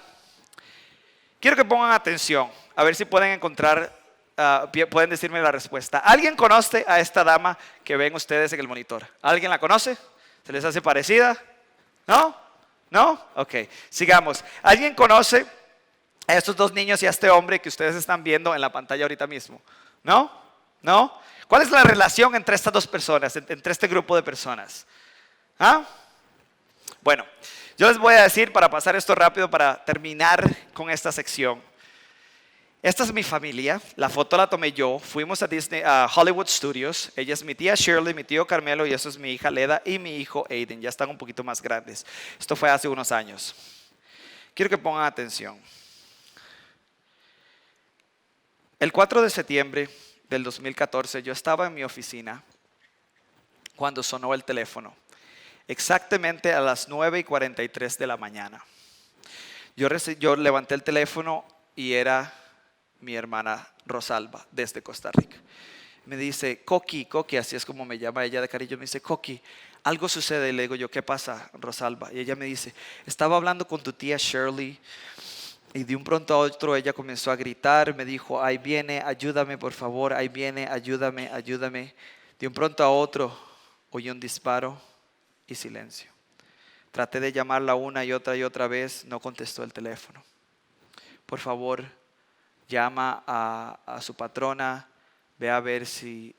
Quiero que pongan atención, a ver si pueden encontrar, pueden decirme la respuesta. ¿Alguien conoce a esta dama que ven ustedes en el monitor? ¿Alguien la conoce? ¿Se les hace parecida? ¿No? ¿No? Ok, sigamos. ¿Alguien conoce a estos dos niños y a este hombre que ustedes están viendo en la pantalla ahorita mismo? ¿No? ¿No? ¿Cuál es la relación entre estas dos personas, entre este grupo de personas? ¿Ah? Bueno, yo les voy a decir para pasar esto rápido, para terminar con esta sección. Esta es mi familia, la foto la tomé yo, fuimos a Hollywood Studios, ella es mi tía Shirley, mi tío Carmelo y eso es mi hija Leda y mi hijo Aiden, ya están un poquito más grandes. Esto fue hace unos años. Quiero que pongan atención. El 4 de septiembre del 2014 yo estaba en mi oficina cuando sonó el teléfono, exactamente a las 9:43 de la mañana. Yo levanté el teléfono y era mi hermana Rosalba desde Costa Rica. Me dice, Coqui, así es como me llama ella de cariño, me dice, Coqui, algo sucede. Y le digo yo, ¿qué pasa, Rosalba? Y ella me dice, estaba hablando con tu tía Shirley y de un pronto a otro ella comenzó a gritar, me dijo, ahí viene, ayúdame por favor, ahí viene, ayúdame, ayúdame. De un pronto a otro oí un disparo y silencio. Traté de llamarla una y otra vez, no contestó el teléfono. Por favor, llama a su patrona, ve a ver si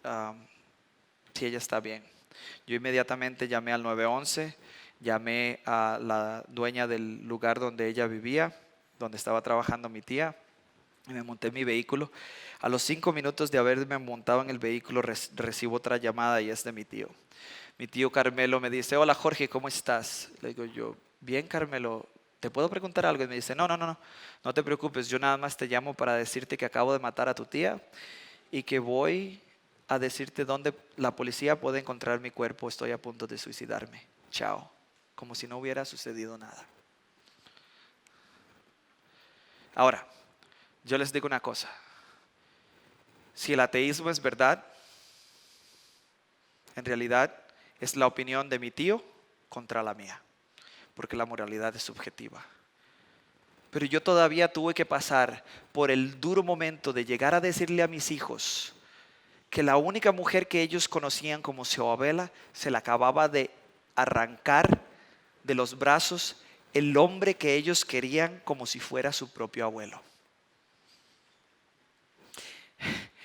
ella está bien. Yo inmediatamente llamé al 911, llamé a la dueña del lugar donde ella vivía, donde estaba trabajando mi tía, y me monté en mi vehículo. A los 5 minutos de haberme montado en el vehículo recibo otra llamada y es de mi tío. Mi tío Carmelo me dice, hola Jorge, ¿cómo estás? Le digo yo, bien Carmelo, ¿te puedo preguntar algo? Y me dice, no te preocupes, yo nada más te llamo para decirte que acabo de matar a tu tía y que voy a decirte dónde la policía puede encontrar mi cuerpo. Estoy a punto de suicidarme. Chao. Como si no hubiera sucedido nada. Ahora, yo les digo una cosa. Si el ateísmo es verdad, en realidad es la opinión de mi tío contra la mía, porque la moralidad es subjetiva. Pero yo todavía tuve que pasar por el duro momento de llegar a decirle a mis hijos que la única mujer que ellos conocían como su abuela se la acababa de arrancar de los brazos el hombre que ellos querían como si fuera su propio abuelo.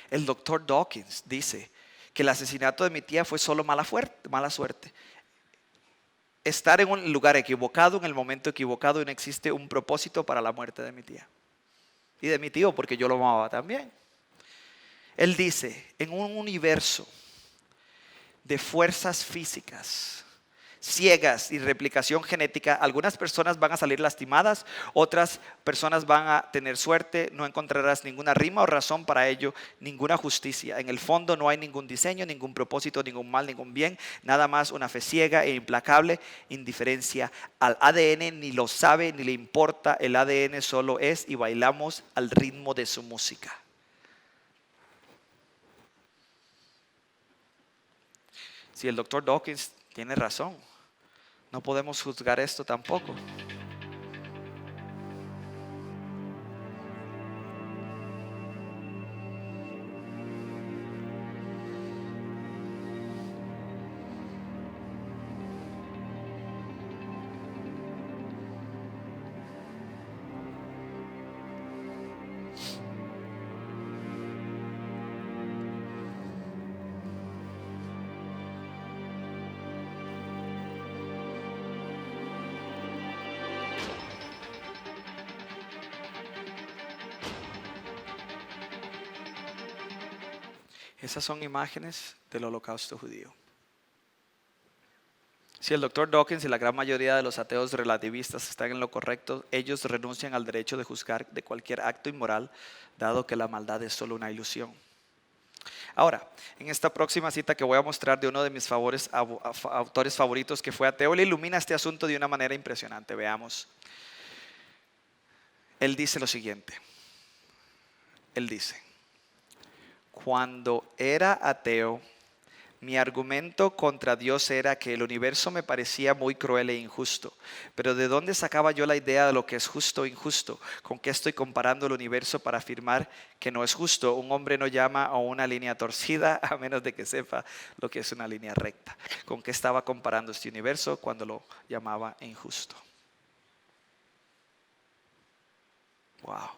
El doctor Dawkins dice que el asesinato de mi tía fue solo mala suerte. Estar en un lugar equivocado, en el momento equivocado, y no existe un propósito para la muerte de mi tía. Y de mi tío, porque yo lo amaba también. Él dice, en un universo de fuerzas físicas ciegas y replicación genética, algunas personas van a salir lastimadas, otras personas van a tener suerte, no encontrarás ninguna rima o razón para ello, ninguna justicia. En el fondo no hay ningún diseño, ningún propósito, ningún mal, ningún bien, nada más una fe ciega e implacable indiferencia al ADN, ni lo sabe ni le importa, el ADN solo es y bailamos al ritmo de su música. Si el doctor Dawkins tiene razón, no podemos juzgar esto tampoco. Esas son imágenes del holocausto judío. Si el doctor Dawkins y la gran mayoría de los ateos relativistas están en lo correcto, ellos renuncian al derecho de juzgar de cualquier acto inmoral, dado que la maldad es solo una ilusión. Ahora, en esta próxima cita que voy a mostrar de uno de mis autores favoritos que fue ateo, le ilumina este asunto de una manera impresionante. Veamos. Él dice lo siguiente. Él dice: cuando era ateo, mi argumento contra Dios era que el universo me parecía muy cruel e injusto. Pero ¿de dónde sacaba yo la idea de lo que es justo o injusto? ¿Con qué estoy comparando el universo para afirmar que no es justo? Un hombre no llama a una línea torcida a menos de que sepa lo que es una línea recta. ¿Con qué estaba comparando este universo cuando lo llamaba injusto? Wow.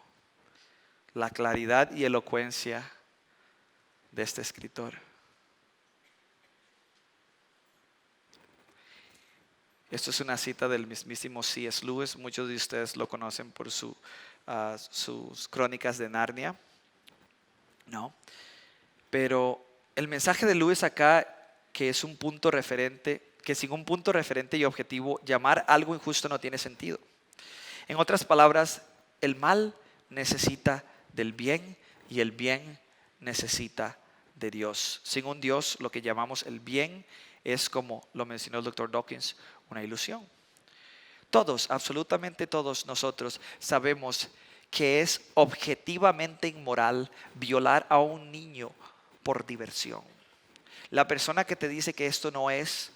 La claridad y elocuencia de este escritor. Esto es una cita del mismísimo C.S. Lewis. Muchos de ustedes lo conocen por sus crónicas de Narnia, ¿no? Pero el mensaje de Lewis acá, que es un punto referente, que sin un punto referente y objetivo, llamar algo injusto no tiene sentido. En otras palabras, el mal necesita del bien y el bien necesita de Dios. Sin un Dios, lo que llamamos el bien es, como lo mencionó el doctor Dawkins, una ilusión. Todos, absolutamente todos nosotros sabemos que es objetivamente inmoral violar a un niño por diversión. La persona que te dice que esto no es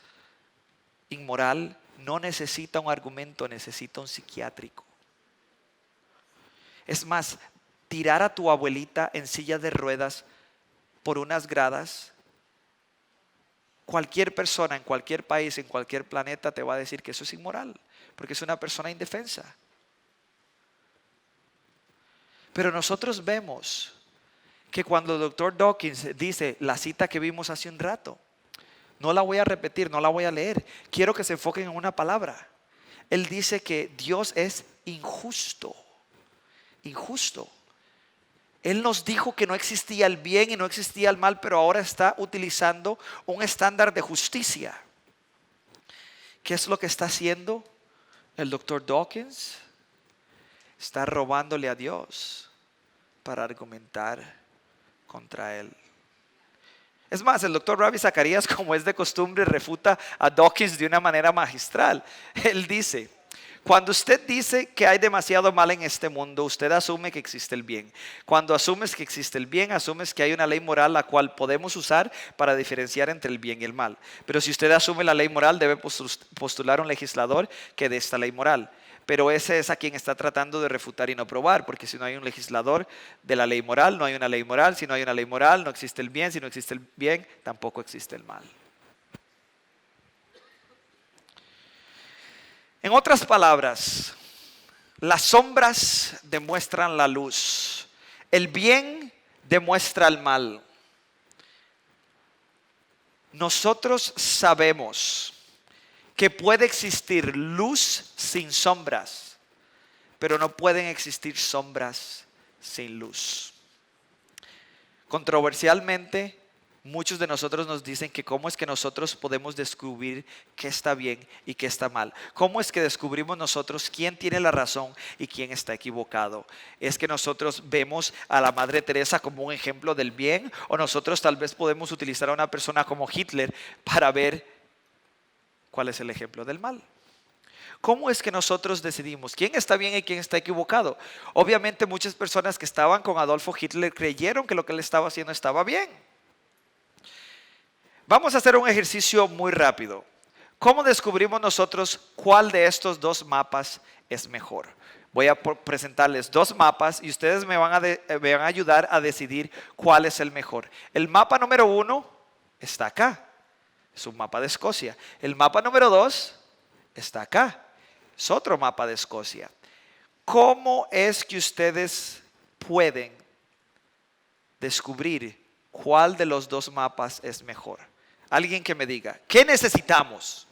inmoral no necesita un argumento, necesita un psiquiátrico. Es más, tirar a tu abuelita en silla de ruedas por unas gradas, cualquier persona en cualquier país, en cualquier planeta te va a decir que eso es inmoral, porque es una persona indefensa. Pero nosotros vemos que cuando el doctor Dawkins dice la cita que vimos hace un rato, no la voy a repetir, no la voy a leer, quiero que se enfoquen en una palabra. Él dice que Dios es injusto, injusto. Él nos dijo que no existía el bien y no existía el mal, pero ahora está utilizando un estándar de justicia. ¿Qué es lo que está haciendo el doctor Dawkins? Está robándole a Dios para argumentar contra él. Es más, el doctor Ravi Zacharias, como es de costumbre, refuta a Dawkins de una manera magistral. Él dice: cuando usted dice que hay demasiado mal en este mundo, usted asume que existe el bien. Cuando asumes que existe el bien, asumes que hay una ley moral la cual podemos usar para diferenciar entre el bien y el mal. Pero si usted asume la ley moral, debe postular un legislador que dé esta ley moral. Pero ese es a quien está tratando de refutar y no probar, porque si no hay un legislador de la ley moral, no hay una ley moral. Si no hay una ley moral, no existe el bien. Si no existe el bien, tampoco existe el mal. En otras palabras, las sombras demuestran la luz. El bien demuestra el mal. Nosotros sabemos que puede existir luz sin sombras, pero no pueden existir sombras sin luz. Controversialmente, muchos de nosotros nos dicen que cómo es que nosotros podemos descubrir qué está bien y qué está mal. ¿Cómo es que descubrimos nosotros quién tiene la razón y quién está equivocado? ¿Es que nosotros vemos a la Madre Teresa como un ejemplo del bien? ¿O nosotros tal vez podemos utilizar a una persona como Hitler para ver cuál es el ejemplo del mal? ¿Cómo es que nosotros decidimos quién está bien y quién está equivocado? Obviamente muchas personas que estaban con Adolfo Hitler creyeron que lo que él estaba haciendo estaba bien. Vamos a hacer un ejercicio muy rápido. ¿Cómo descubrimos nosotros cuál de estos dos mapas es mejor? Voy a presentarles dos mapas y ustedes me van a ayudar a decidir cuál es el mejor. El mapa número 1 está acá. Es un mapa de Escocia. El mapa número 2 está acá. Es otro mapa de Escocia. ¿Cómo es que ustedes pueden descubrir cuál de los dos mapas es mejor? Alguien que me diga, ¿qué necesitamos?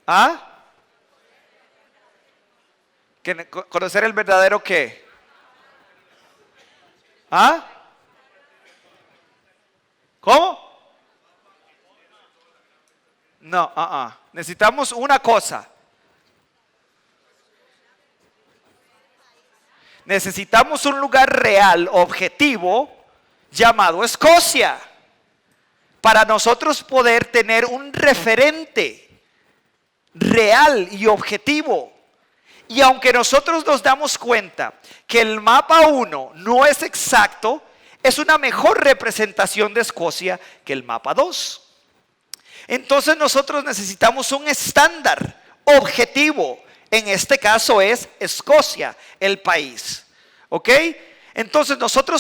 ¿Ah? ¿Conocer el verdadero qué? ¿Ah? ¿Cómo? No, necesitamos una cosa. Necesitamos un lugar real, objetivo, llamado Escocia, para nosotros poder tener un referente real y objetivo. Y aunque nosotros nos damos cuenta que el mapa 1 no es exacto, es una mejor representación de Escocia que el mapa 2. Entonces nosotros necesitamos un estándar objetivo. En este caso es Escocia, el país. ¿Ok? Entonces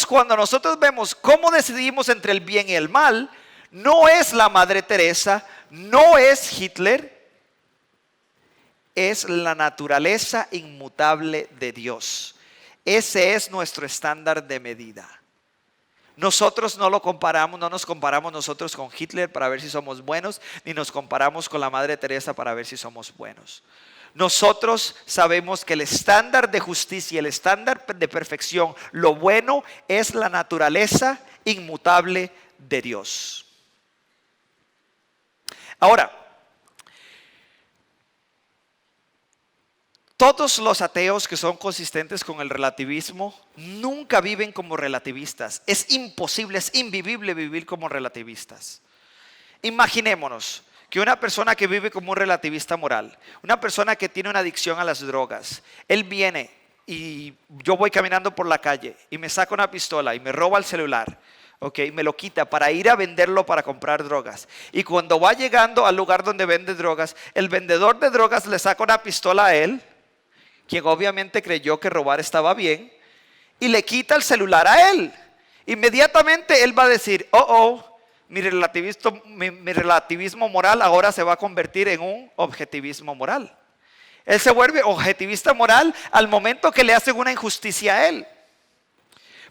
cuando nosotros vemos cómo decidimos entre el bien y el mal, no es la Madre Teresa, no es Hitler, es la naturaleza inmutable de Dios. Ese es nuestro estándar de medida. Nosotros no nos comparamos nosotros con Hitler para ver si somos buenos, ni nos comparamos con la Madre Teresa para ver si somos buenos. Nosotros sabemos que el estándar de justicia, el estándar de perfección, lo bueno es la naturaleza inmutable de Dios. Ahora, todos los ateos que son consistentes con el relativismo nunca viven como relativistas. Es imposible, es invivible vivir como relativistas. Imaginémonos que una persona que vive como un relativista moral, una persona que tiene una adicción a las drogas, él viene y yo voy caminando por la calle y me saca una pistola y me roba el celular. Me lo quita para ir a venderlo para comprar drogas. Y cuando va llegando al lugar donde vende drogas, el vendedor de drogas le saca una pistola a él, quien obviamente creyó que robar estaba bien, y le quita el celular a él. Inmediatamente él va a decir, mi relativismo moral ahora se va a convertir en un objetivismo moral. Él se vuelve objetivista moral al momento que le hacen una injusticia a él.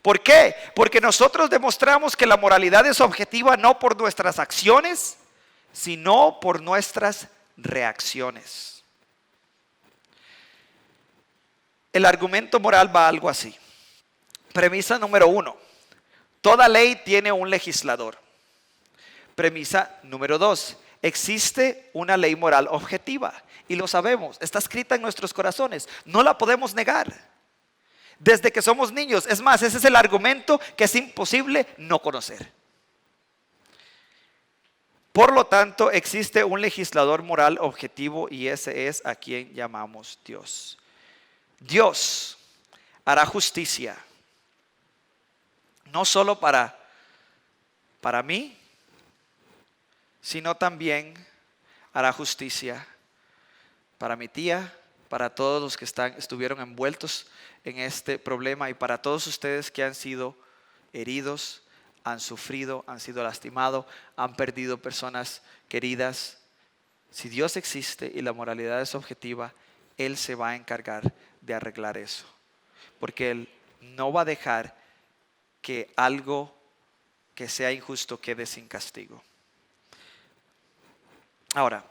¿Por qué? Porque nosotros demostramos que la moralidad es objetiva no por nuestras acciones, sino por nuestras reacciones. El argumento moral va algo así. Premisa número 1. Toda ley tiene un legislador. Premisa número 2. Existe una ley moral objetiva y lo sabemos. Está escrita en nuestros corazones. No la podemos negar. desde que somos niños. Es más, ese es el argumento que es imposible no conocer. Por lo tanto, existe un legislador moral objetivo y ese es a quien llamamos Dios. Dios hará justicia, no solo para mí, sino también hará justicia para mi tía, para todos los que estuvieron envueltos en este problema y para todos ustedes que han sido heridos, han sufrido, han sido lastimados, han perdido personas queridas. Si Dios existe y la moralidad es objetiva, Él se va a encargar de arreglar eso, porque Él no va a dejar que algo que sea injusto quede sin castigo. Ahora,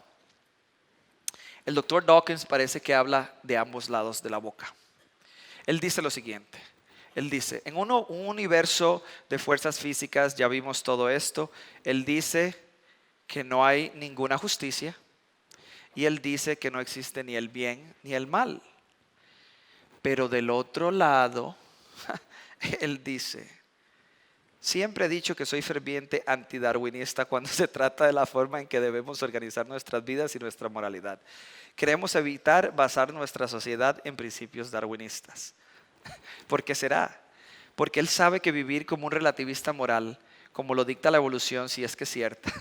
el doctor Dawkins parece que habla de ambos lados de la boca. Él dice lo siguiente. Él dice, en un universo de fuerzas físicas, ya vimos todo esto. Él dice que no hay ninguna justicia. Y él dice que no existe ni el bien ni el mal. Pero del otro lado, él dice, siempre he dicho que soy ferviente antidarwinista cuando se trata de la forma en que debemos organizar nuestras vidas y nuestra moralidad. Queremos evitar basar nuestra sociedad en principios darwinistas. ¿Por qué será? Porque él sabe que vivir como un relativista moral, como lo dicta la evolución, si es que es cierta,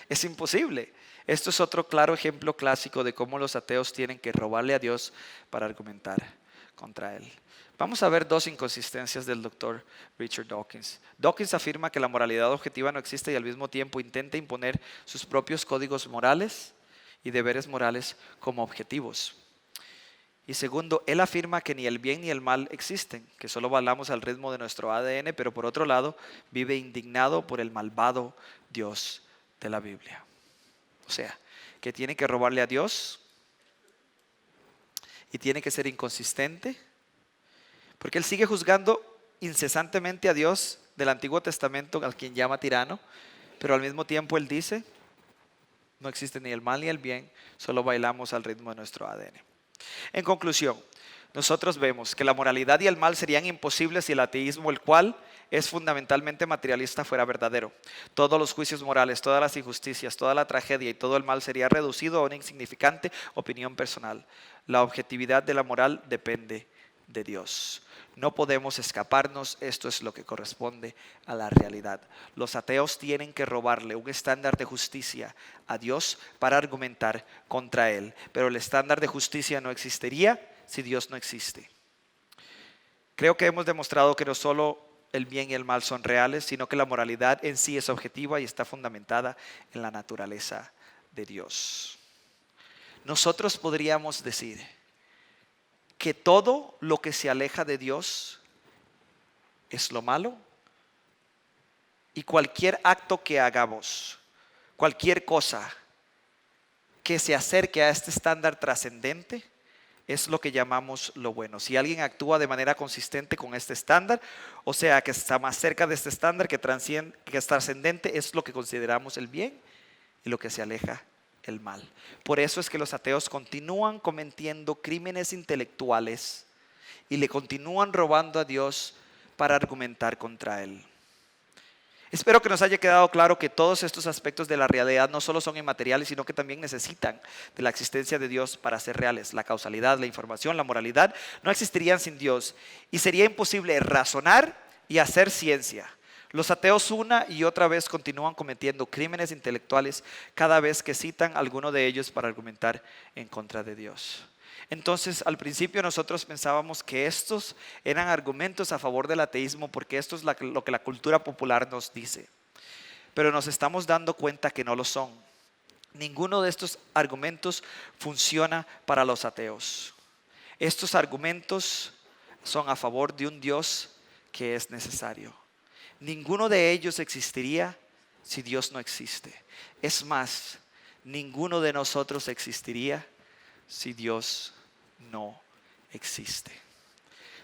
es imposible. Esto es otro claro ejemplo clásico de cómo los ateos tienen que robarle a Dios para argumentar contra él. Vamos a ver dos inconsistencias del doctor Richard Dawkins. Dawkins afirma que la moralidad objetiva no existe y al mismo tiempo intenta imponer sus propios códigos morales y deberes morales como objetivos. Y segundo, él afirma que ni el bien ni el mal existen, que solo bailamos al ritmo de nuestro ADN, pero por otro lado vive indignado por el malvado Dios de la Biblia. O sea, que tiene que robarle a Dios y tiene que ser inconsistente, porque él sigue juzgando incesantemente a Dios del Antiguo Testamento, al quien llama tirano, pero al mismo tiempo él dice, no existe ni el mal ni el bien, solo bailamos al ritmo de nuestro ADN. En conclusión, nosotros vemos que la moralidad y el mal serían imposibles si el ateísmo, el cual es fundamentalmente materialista, fuera verdadero. Todos los juicios morales, todas las injusticias, toda la tragedia y todo el mal sería reducido a una insignificante opinión personal. La objetividad de la moral depende de Dios. No podemos escaparnos, esto es lo que corresponde a la realidad. Los ateos tienen que robarle un estándar de justicia a Dios para argumentar contra Él. Pero el estándar de justicia no existiría si Dios no existe. Creo que hemos demostrado que no solo el bien y el mal son reales, sino que la moralidad en sí es objetiva y está fundamentada en la naturaleza de Dios. Nosotros podríamos decir que todo lo que se aleja de Dios es lo malo y cualquier acto que hagamos, cualquier cosa que se acerque a este estándar trascendente es lo que llamamos lo bueno. Si alguien actúa de manera consistente con este estándar, o sea que está más cerca de este estándar que es trascendente, es lo que consideramos el bien y lo que se aleja el mal. Por eso es que los ateos continúan cometiendo crímenes intelectuales y le continúan robando a Dios para argumentar contra Él. Espero que nos haya quedado claro que todos estos aspectos de la realidad no solo son inmateriales, sino que también necesitan de la existencia de Dios para ser reales. La causalidad, la información, la moralidad no existirían sin Dios y sería imposible razonar y hacer ciencia. Los ateos una y otra vez continúan cometiendo crímenes intelectuales cada vez que citan alguno de ellos para argumentar en contra de Dios. Entonces, al principio nosotros pensábamos que estos eran argumentos a favor del ateísmo porque esto es lo que la cultura popular nos dice. Pero nos estamos dando cuenta que no lo son. Ninguno de estos argumentos funciona para los ateos. Estos argumentos son a favor de un Dios que es necesario. Ninguno de ellos existiría si Dios no existe. Es más, ninguno de nosotros existiría si Dios no existe.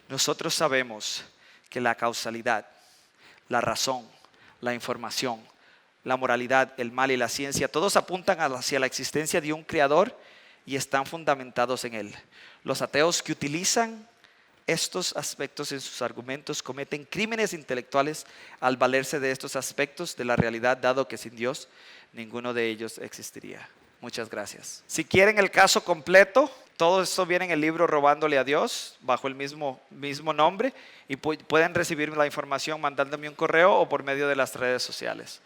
Nosotros sabemos que la causalidad, la razón, la información, la moralidad, el mal y la ciencia, todos apuntan hacia la existencia de un creador y están fundamentados en él. Los ateos que utilizan estos aspectos en sus argumentos, cometen crímenes intelectuales al valerse de estos aspectos de la realidad, dado que sin Dios ninguno de ellos existiría. Muchas gracias. Si quieren el caso completo, todo esto viene en el libro Robándole a Dios, bajo el mismo nombre, y pueden recibir la información mandándome un correo o por medio de las redes sociales.